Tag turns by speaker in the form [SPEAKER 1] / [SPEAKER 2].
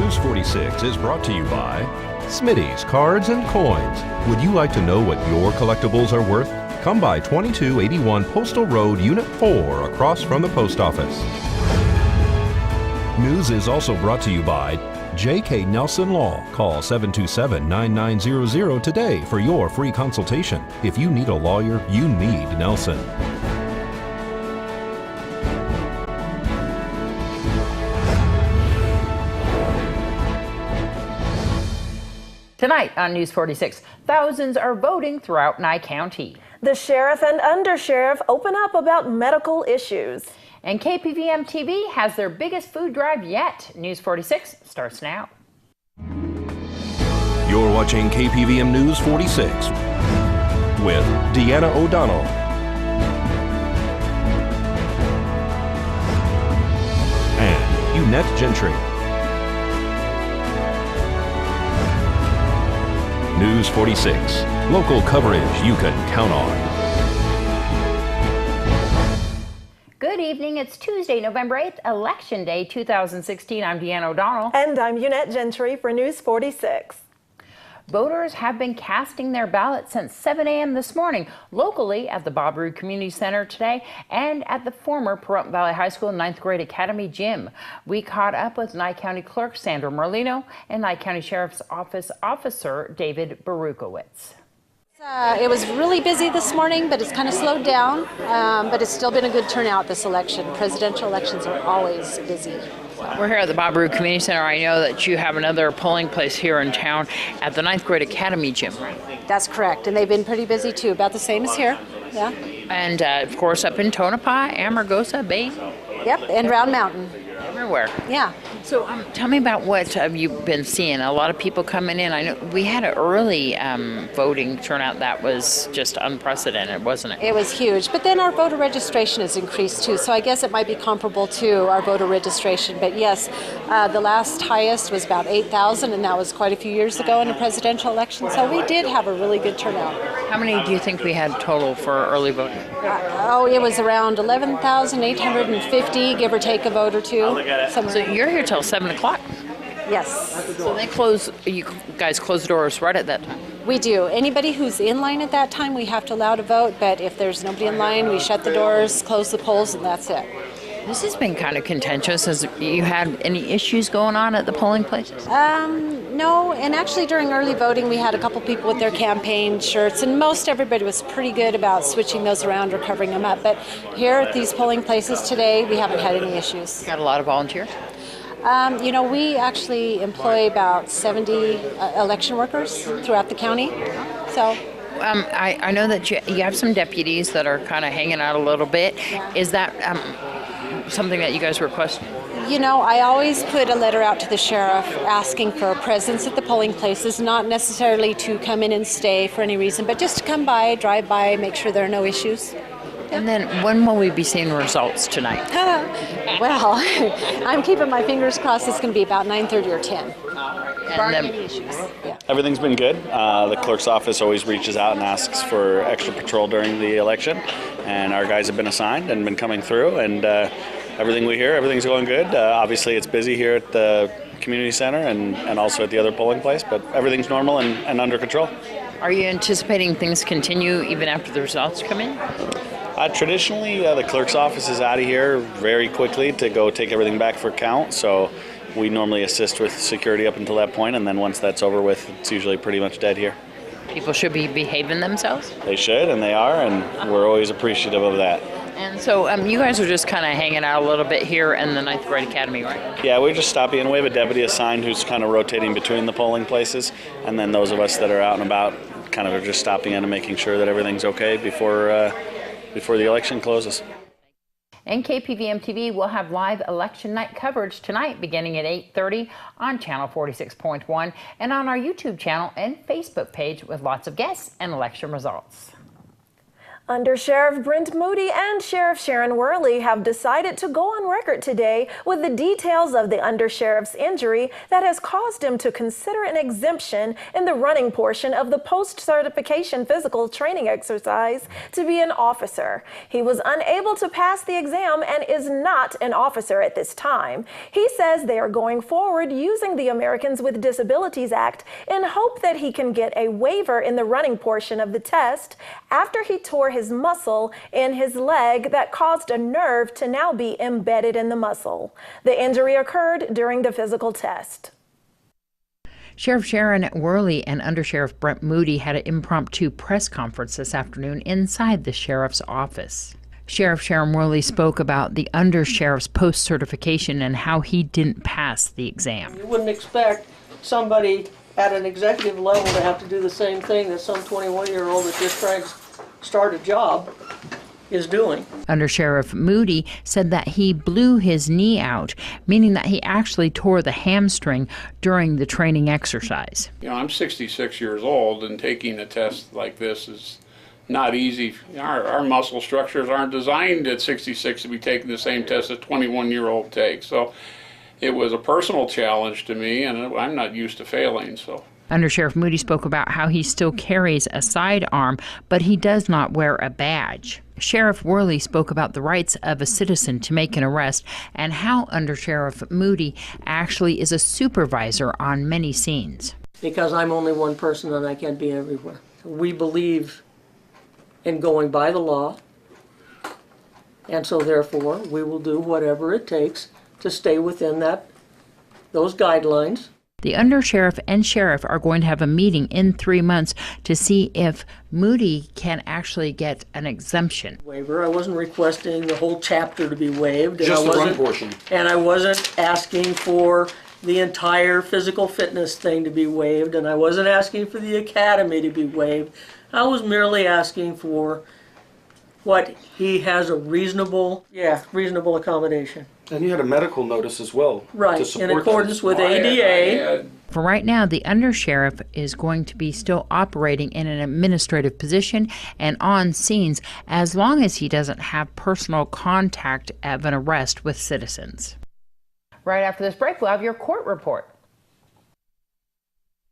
[SPEAKER 1] News 46 is brought to you by Smitty's Cards and Coins. Would you like to know what your collectibles are worth? Come by 2281 Postal Road, Unit 4, across from the post office. News is also brought to you by J.K. Nelson Law. Call 727-9900 today for your free consultation. If you need a lawyer, you need Nelson.
[SPEAKER 2] Tonight on News 46, thousands are voting throughout Nye County.
[SPEAKER 3] The sheriff and undersheriff open up about medical issues.
[SPEAKER 2] And KPVM TV has their biggest food drive yet. News 46 starts now.
[SPEAKER 1] You're watching KPVM News 46 with Deanna O'Donnell and Eunette Gentry. News 46, local coverage you can count on.
[SPEAKER 2] Good evening. It's Tuesday, November 8th, Election Day 2016. I'm Deanna O'Donnell.
[SPEAKER 3] And I'm Eunette Gentry for News 46.
[SPEAKER 2] Voters have been casting their ballots since 7 a.m. this morning, locally at the Bob Roode Community Center today and at the former Pahrump Valley High School 9th grade Academy gym. We caught up with Nye County Clerk Sandra Merlino and Nye County Sheriff's Office Officer David Barukowitz.
[SPEAKER 4] It was really busy this morning, but it's kind of slowed down, but it's still been a good turnout this election. Presidential elections are always busy.
[SPEAKER 2] We're here at the Bob Roode Community Center. I know that you have another polling place here in town at the 9th grade Academy gym.
[SPEAKER 4] That's correct, and they've been pretty busy too, about the same as here. Yeah.
[SPEAKER 2] And of course up in Tonopah, Amargosa, Bay.
[SPEAKER 4] Yep, and Round Mountain.
[SPEAKER 2] Everywhere.
[SPEAKER 4] Yeah.
[SPEAKER 2] So tell me about what you've been seeing. A lot of people coming in. I know we had an early voting turnout that was just unprecedented, wasn't it?
[SPEAKER 4] It was huge, but then our voter registration has increased too, so I guess it might be comparable to our voter registration. But yes, the last highest was about 8,000, and that was quite a few years ago in a presidential election, so we did have a really good turnout.
[SPEAKER 2] How many do you think we had total for early voting?
[SPEAKER 4] It was around 11,850, give or take a vote or two.
[SPEAKER 2] So you're here till 7 o'clock?
[SPEAKER 4] Yes.
[SPEAKER 2] So you guys close the doors right at that time?
[SPEAKER 4] We do. Anybody who's in line at that time, we have to allow to vote, but if there's nobody in line, we shut the doors, close the polls, and that's it.
[SPEAKER 2] This has been kind of contentious. Has you had any issues going on at the polling places?
[SPEAKER 4] No, and actually during early voting we had a couple people with their campaign shirts, and most everybody was pretty good about switching those around or covering them up. But here at these polling places today, we haven't had any issues.
[SPEAKER 2] Got a lot of volunteers?
[SPEAKER 4] We actually employ about 70 election workers throughout the county. So.
[SPEAKER 2] I know that you have some deputies that are kind of hanging out a little bit.
[SPEAKER 4] Yeah.
[SPEAKER 2] Is that something that you guys request?
[SPEAKER 4] I always put a letter out to the sheriff asking for a presence at the polling places, not necessarily to come in and stay for any reason, but just to come by, drive by, make sure there are no issues.
[SPEAKER 2] And then when will we be seeing results tonight?
[SPEAKER 4] Well, I'm keeping my fingers crossed. It's going to be about 9:30 or 10.
[SPEAKER 2] And
[SPEAKER 5] Everything's been good. The clerk's office always reaches out and asks for extra patrol during the election, and our guys have been assigned and been coming through, and everything we hear, everything's going good. Obviously it's busy here at the community center and also at the other polling place, but everything's normal and under control.
[SPEAKER 2] Are you anticipating things continue even after the results come in?
[SPEAKER 5] Traditionally, the clerk's office is out of here very quickly to go take everything back for count, so we normally assist with security up until that point, and then once that's over with, it's usually pretty much dead here.
[SPEAKER 2] People should be behaving themselves?
[SPEAKER 5] They should, and they are, and we're always appreciative of that.
[SPEAKER 2] And so you guys are just kind of hanging out a little bit here in the 9th grade Academy, right?
[SPEAKER 5] Yeah, we're just stopping in. We have a deputy assigned who's kind of rotating between the polling places, and then those of us that are out and about kind of are just stopping in and making sure that everything's okay before the election closes.
[SPEAKER 2] And KPVM TV will have live election night coverage tonight beginning at 8:30 on channel 46.1 and on our YouTube channel and Facebook page with lots of guests and election results.
[SPEAKER 3] Under Sheriff Brent Moody and Sheriff Sharon Wehrly have decided to go on record today with the details of the undersheriff's injury that has caused him to consider an exemption in the running portion of the post-certification physical training exercise to be an officer. He was unable to pass the exam and is not an officer at this time. He says they are going forward using the Americans with Disabilities Act in hope that he can get a waiver in the running portion of the test after he tore his muscle in his leg that caused a nerve to now be embedded in the muscle. The injury occurred during the physical test.
[SPEAKER 2] Sheriff Sharon Wehrly and Undersheriff Brent Moody had an impromptu press conference this afternoon inside the sheriff's office. Sheriff Sharon Wehrly spoke about the undersheriff's post-certification and how he didn't pass the exam.
[SPEAKER 6] You wouldn't expect somebody at an executive level to have to do the same thing that some 21-year-old that just trying to start a job is doing.
[SPEAKER 2] Undersheriff Moody said that he blew his knee out, meaning that he actually tore the hamstring during the training exercise.
[SPEAKER 7] You know, I'm 66 years old, and taking a test like this is not easy. Our muscle structures aren't designed at 66 to be taking the same test a 21-year-old takes. So it was a personal challenge to me, and I'm not used to failing. So.
[SPEAKER 2] Undersheriff Moody spoke about how he still carries a sidearm, but he does not wear a badge. Sheriff Wehrly spoke about the rights of a citizen to make an arrest and how Undersheriff Moody actually is a supervisor on many scenes.
[SPEAKER 6] Because I'm only one person and I can't be everywhere. We believe in going by the law, and so therefore we will do whatever it takes to stay within those guidelines.
[SPEAKER 2] The undersheriff and sheriff are going to have a meeting in 3 months to see if Moody can actually get an exemption.
[SPEAKER 6] Waiver. I wasn't requesting the whole chapter to be waived.
[SPEAKER 8] Just the run portion.
[SPEAKER 6] And I wasn't asking for the entire physical fitness thing to be waived, and I wasn't asking for the academy to be waived. I was merely asking for what he has a reasonable accommodation.
[SPEAKER 8] And you had a medical notice as well.
[SPEAKER 6] Right,
[SPEAKER 8] to support
[SPEAKER 6] in accordance
[SPEAKER 8] that.
[SPEAKER 6] with ADA.
[SPEAKER 2] For right now, the undersheriff is going to be still operating in an administrative position and on scenes as long as he doesn't have personal contact of an arrest with citizens. Right after this break, we'll have your court report.